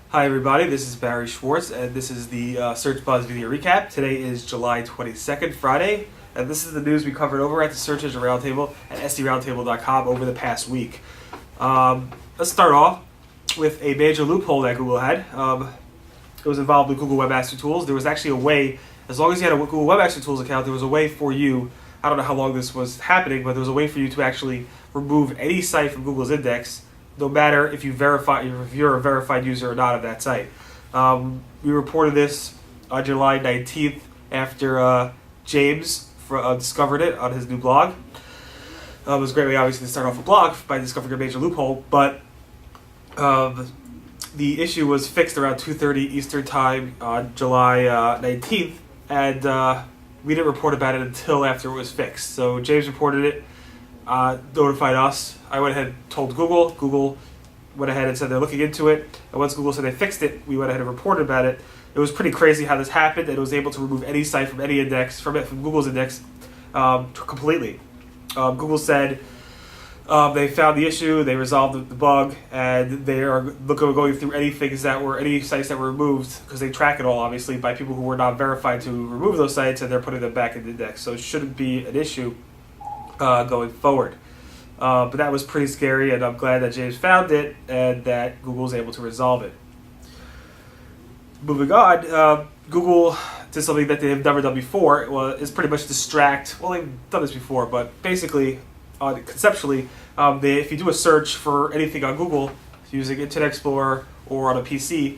Hi everybody, this is Barry Schwartz, and this is the Search Buzz Video Recap. Today is July 22nd, Friday, and this is the news we covered over at the Search Engine Roundtable at sdroundtable.com over the past week. Let's start off with a major loophole that Google had. It was involved with Google Webmaster Tools. There was actually a way, as long as you had a Google Webmaster Tools account, there was a way for you, I don't know how long this was happening, but there was a way for you to actually remove any site from Google's index, no matter if you're a verified user or not of that site. We reported this on July 19th after James discovered it on his new blog. It was a great way, obviously, to start off a blog by discovering a major loophole, but the issue was fixed around 2:30 Eastern Time on July 19th, and we didn't report about it until after it was fixed. So James reported it, notified us. I went ahead and told Google. Google went ahead and said they're looking into it. And once Google said they fixed it, we went ahead and reported about it. It was pretty crazy how this happened, and it was able to remove any site from any index, from Google's index, completely. Google said they found the issue, they resolved the bug, and they are going through any sites that were removed, because they track it all, obviously, by people who were not verified to remove those sites, and they're putting them back in the index. So it shouldn't be an issue going forward. But that was pretty scary, and I'm glad that James found it and that Google was able to resolve it. Moving on, Google did something that they've never done before. Is pretty much distract. Well, they've done this before, but basically, conceptually, if you do a search for anything on Google using Internet Explorer or on a PC,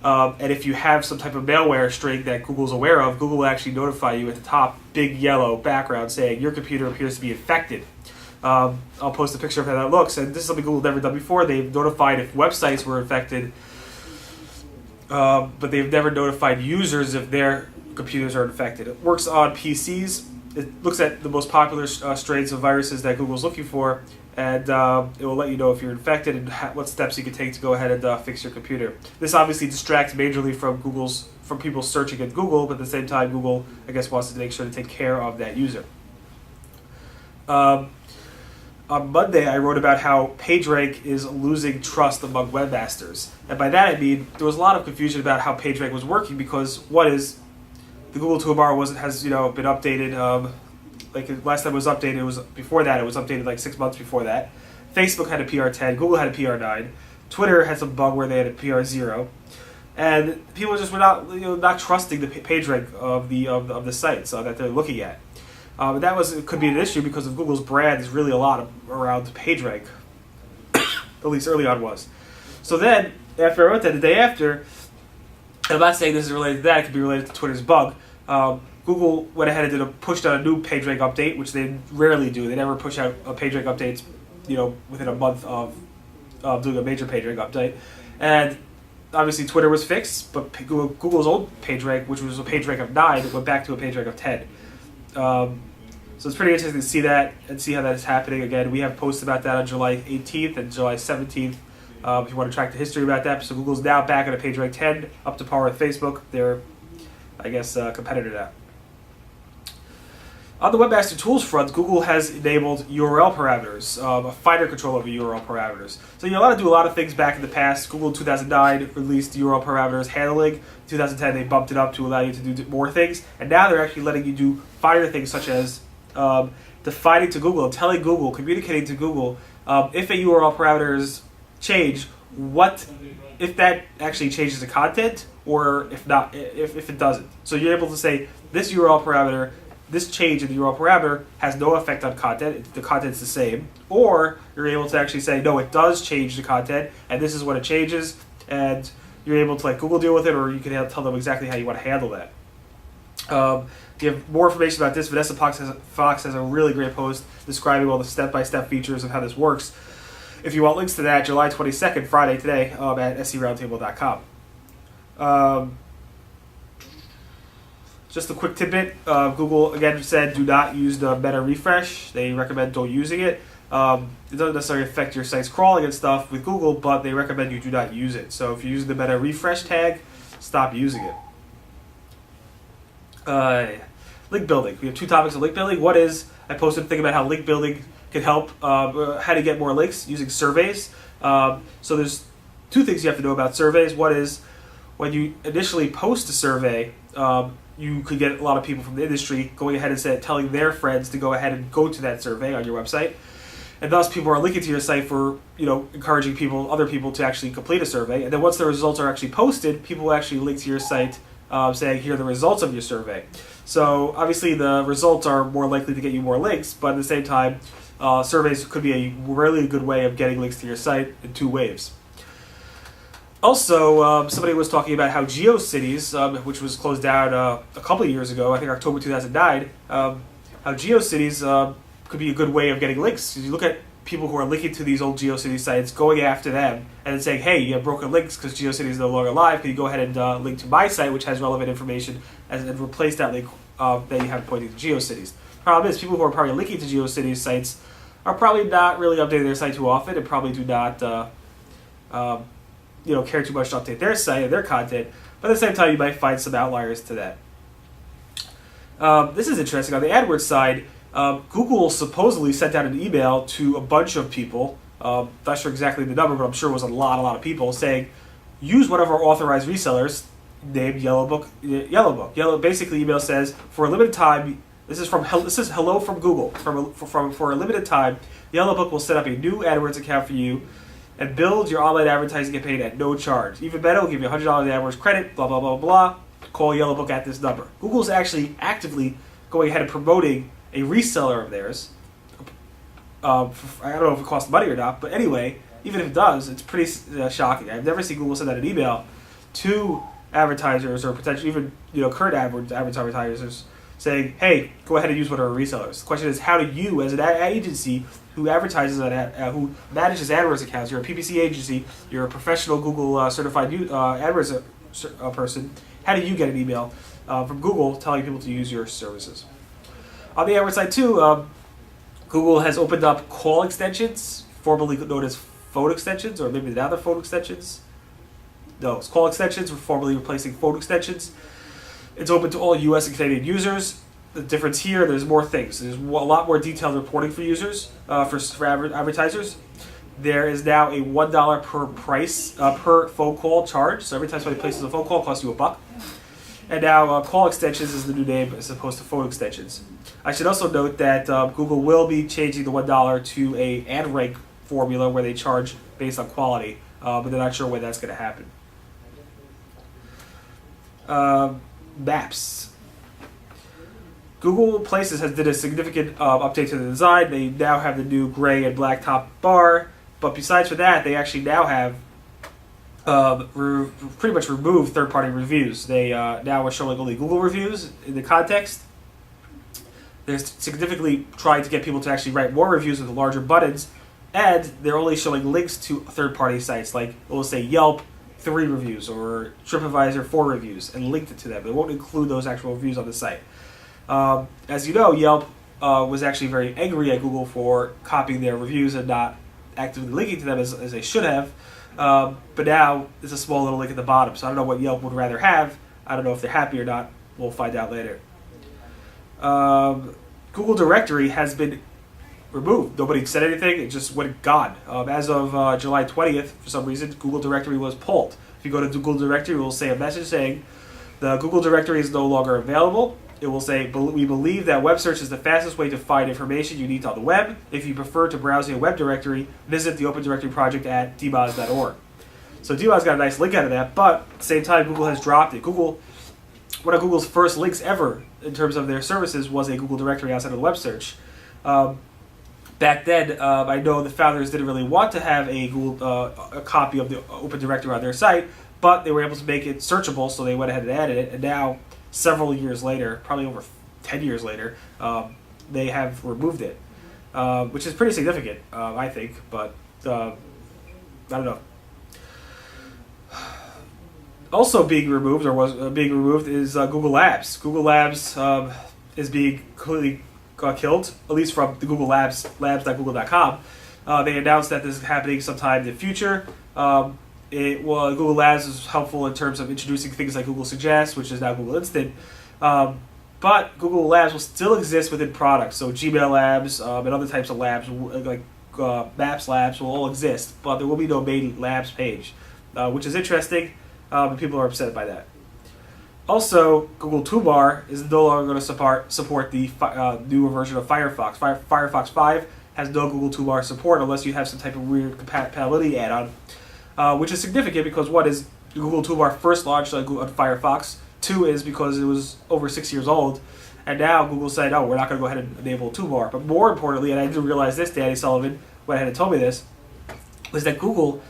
and if you have some type of malware string that Google's aware of, Google will actually notify you at the top, big yellow background saying your computer appears to be infected. I'll post a picture of how that looks, and this is something Google never done before. They've notified if websites were infected, but they've never notified users if their computers are infected. It works on PCs. It looks at the most popular strains of viruses that Google's looking for, and it will let you know if you're infected and what steps you can take to go ahead and fix your computer. This obviously distracts majorly from people searching at Google, but at the same time, Google, I guess, wants to make sure to take care of that user. On Monday, I wrote about how PageRank is losing trust among webmasters. And by that I mean, there was a lot of confusion about how PageRank was working, because what is the Google toolbar has been updated. Like last time it was updated, it was updated like 6 months before that. Facebook had a PR10, Google had a PR9, Twitter had some bug where they had a PR0, and people just were not trusting the PageRank of the sites that they're looking at. That could be an issue because of Google's brand is really a lot around PageRank, at least early on was. So then, after I wrote that, the day after, and I'm not saying this is related to that, it could be related to Twitter's bug, Google went ahead and pushed out a new PageRank update, which they rarely do. They never push out a PageRank updates, within a month of doing a major PageRank update. And obviously Twitter was fixed, but Google's old PageRank, which was a PageRank of 9, went back to a PageRank of 10. So it's pretty interesting to see that and see how that is happening. Again, we have posts about that on July 18th and July 17th. If you want to track the history about that. So Google's now back at a PageRank 10, up to par with Facebook. They're, I guess, competitor now. On the Webmaster Tools front, Google has enabled URL parameters, a finer control over URL parameters. So you're allowed to do a lot of things back in the past. Google in 2009 released URL parameters handling. In 2010, they bumped it up to allow you to do more things. And now they're actually letting you do finer things, such as defining to Google, telling Google, communicating to Google, if a URL parameters change, if that actually changes the content, or if not, if it doesn't. So you're able to say, this URL parameter, this change in the URL parameter has no effect on content, the content's the same, or you're able to actually say, no, it does change the content, and this is what it changes, and you're able to let Google deal with it, or you can tell them exactly how you want to handle that. If you have more information about this, Vanessa Fox has a really great post describing all the step-by-step features of how this works. If you want links to that, July 22nd, Friday, today, at sdroundtable.com. Just a quick tidbit, Google again said do not use the meta refresh. They recommend don't using it. It doesn't necessarily affect your site's crawling and stuff with Google, but they recommend you do not use it. So if you're using the meta refresh tag, stop using it. Link building. We have two topics of link building. One is, I posted a thing about how link building can help, how to get more links using surveys. So there's two things you have to know about surveys. One is when you initially post a survey, you could get a lot of people from the industry going ahead and telling their friends to go ahead and go to that survey on your website. And thus people are linking to your site for, encouraging other people to actually complete a survey. And then once the results are actually posted, people will actually link to your site saying, here are the results of your survey. So obviously the results are more likely to get you more links, but at the same time, surveys could be a really good way of getting links to your site in two ways. Also, somebody was talking about how GeoCities, which was closed down a couple of years ago, I think October 2009, how GeoCities could be a good way of getting links. You look at people who are linking to these old GeoCities sites, going after them, and then saying, hey, you have broken links because GeoCities is no longer live. Can you go ahead and link to my site, which has relevant information, and replace that link that you have pointing to GeoCities. Problem is, people who are probably linking to GeoCities sites are probably not really updating their site too often, and probably do not care too much to update their site and their content. But at the same time, you might find some outliers to that. This is interesting. On the AdWords side, Google supposedly sent out an email to a bunch of people, not sure exactly the number, but I'm sure it was a lot of people, saying, use one of our authorized resellers named Yellowbook. Basically, email says, for a limited time, this is hello from Google. For a limited time, Yellowbook will set up a new AdWords account for you and build your online advertising campaign at no charge. Even better, we'll give you $100 AdWords credit, blah, blah, blah, blah. Call Yellowbook at this number. Google's actually actively going ahead and promoting a reseller of theirs. I don't know if it costs money or not, but anyway, even if it does, it's pretty shocking. I've never seen Google send out an email to advertisers or potentially even current advertisers saying, hey, go ahead and use one of our resellers. The question is, how do you, as an agency who advertises who manages AdWords accounts, you're a PPC agency, you're a professional Google certified AdWords person, how do you get an email from Google telling people to use your services? On the AdWords side too, Google has opened up call extensions, formerly known as phone extensions, or maybe now they're phone extensions. No, it's call extensions, formerly replacing phone extensions. It's open to all US and Canadian users. The difference here, there's more things. There's a lot more detailed reporting for users, for advertisers. There is now a $1 per phone call charge. So every time somebody places a phone call, it costs you $1. And now call extensions is the new name as opposed to phone extensions. I should also note that Google will be changing the $1 to a ad rank formula where they charge based on quality, but they're not sure when that's going to happen. Maps. Google Places did a significant update to the design. They now have the new gray and black top bar, but besides for that, they actually now have pretty much removed third-party reviews. They now are showing only Google reviews in the context. They're significantly trying to get people to actually write more reviews with larger buttons, and they're only showing links to third-party sites, like it will say Yelp 3 reviews or TripAdvisor 4 reviews, and linked it to them. It won't include those actual reviews on the site. As you know, Yelp was actually very angry at Google for copying their reviews and not actively linking to them as they should have. But now there's a small little link at the bottom, so I don't know what Yelp would rather have. I don't know if they're happy or not. We'll find out later. Google Directory has been removed. Nobody said anything. It just went gone. As of July 20th, for some reason, Google Directory was pulled. If you go to Google Directory, it will say a message saying the Google Directory is no longer available. It will say, we believe that web search is the fastest way to find information you need on the web. If you prefer to browse a web directory, visit the Open Directory project at dmoz.org. So dmoz got a nice link out of that, but at the same time, Google has dropped it. One of Google's first links ever in terms of their services was a Google Directory outside of the web search. Back then, I know the founders didn't really want to have a copy of the Open Directory on their site, but they were able to make it searchable, so they went ahead and added it, and now several years later, probably over 10 years later, they have removed it, which is pretty significant, I think, but I don't know. Also being removed, or was being removed, is Google Labs. Google Labs is being completely killed, at least from the Google Labs, labs.google.com. They announced that this is happening sometime in the future. Google Labs is helpful in terms of introducing things like Google Suggest, which is now Google Instant. But Google Labs will still exist within products. So Gmail Labs and other types of labs, like Maps Labs, will all exist. But there will be no main Labs page. which is interesting, but people are upset by that. Also, Google Toolbar is no longer going to support the newer version of Firefox. Firefox 5 has no Google Toolbar support unless you have some type of weird compatibility add-on, which is significant because one is Google Toolbar first launched on Firefox. Two is because it was over 6 years old, and now Google said, "Oh, we're not going to go ahead and enable Toolbar." But more importantly, and I didn't realize this, Danny Sullivan went ahead and told me this, was that Google.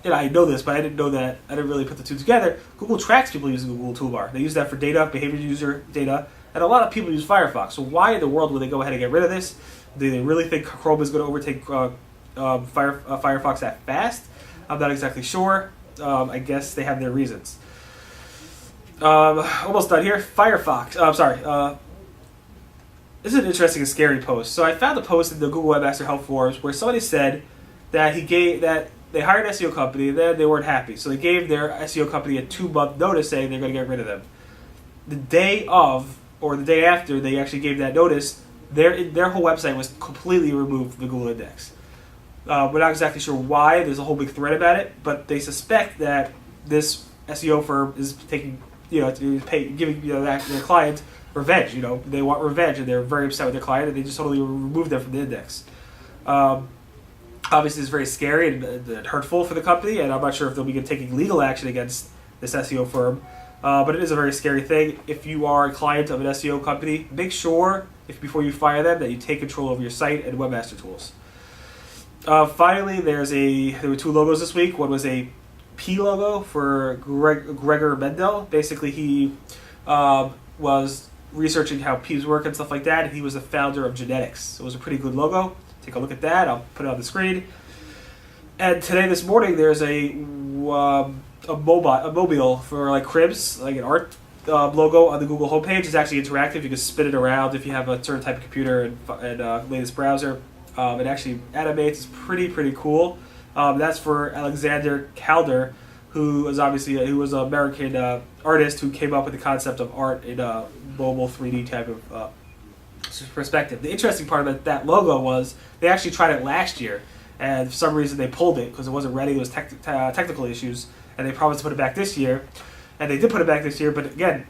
And I know this, but I didn't know that. I didn't really put the two together. Google tracks people using Google Toolbar. They use that for data, behavior user data, and a lot of people use Firefox. So why in the world would they go ahead and get rid of this? Do they really think Chrome is going to overtake Firefox that fast? I'm not exactly sure. I guess they have their reasons. Almost done here. Firefox. This is an interesting and scary post. So I found a post in the Google Webmaster Help Forums where somebody said that they hired an SEO company, then they weren't happy. So they gave their SEO company a 2-month notice saying they're going to get rid of them. The day of, or the day after they actually gave that notice, their whole website was completely removed from the Google Index. We're not exactly sure why. There's a whole big thread about it, but they suspect that this SEO firm is taking, giving their client revenge. They want revenge, and they're very upset with their client, and they just totally removed them from the index. Obviously, it's very scary and hurtful for the company, and I'm not sure if they'll be taking legal action against this SEO firm. But it is a very scary thing. If you are a client of an SEO company, make sure, before you fire them, that you take control over your site and webmaster tools. Finally, there were 2 logos this week. One was a P logo for Gregor Mendel. Basically, he was researching how P's work and stuff like that, and he was the founder of Genetics. So it was a pretty good logo. Take a look at that. I'll put it on the screen. And this morning, there's a mobile for like cribs, like an art logo on the Google homepage. It's actually interactive. You can spin it around if you have a certain type of computer and latest browser. It actually animates. It's pretty cool. That's for Alexander Calder, who was an American artist who came up with the concept of art in a mobile 3D type of perspective. The interesting part about that logo was they actually tried it last year, and for some reason they pulled it because it wasn't ready. There was technical issues, and they promised to put it back this year, and they did put it back this year. But again,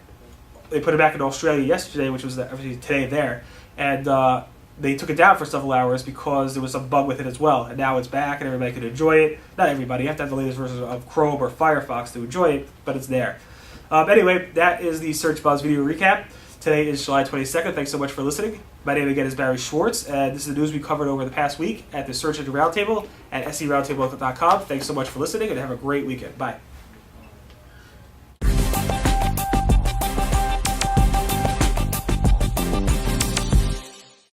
they put it back in Australia yesterday, which was actually today there, and they took it down for several hours because there was some bug with it as well. And now it's back, and everybody can enjoy it. Not everybody. You have to have the latest version of Chrome or Firefox to enjoy it, but it's there. Anyway, that is the Search Buzz video recap. Today is July 22nd. Thanks so much for listening. My name again is Barry Schwartz, and this is the news we covered over the past week at the Search Engine Roundtable at seroundtable.com. Thanks so much for listening, and have a great weekend. Bye.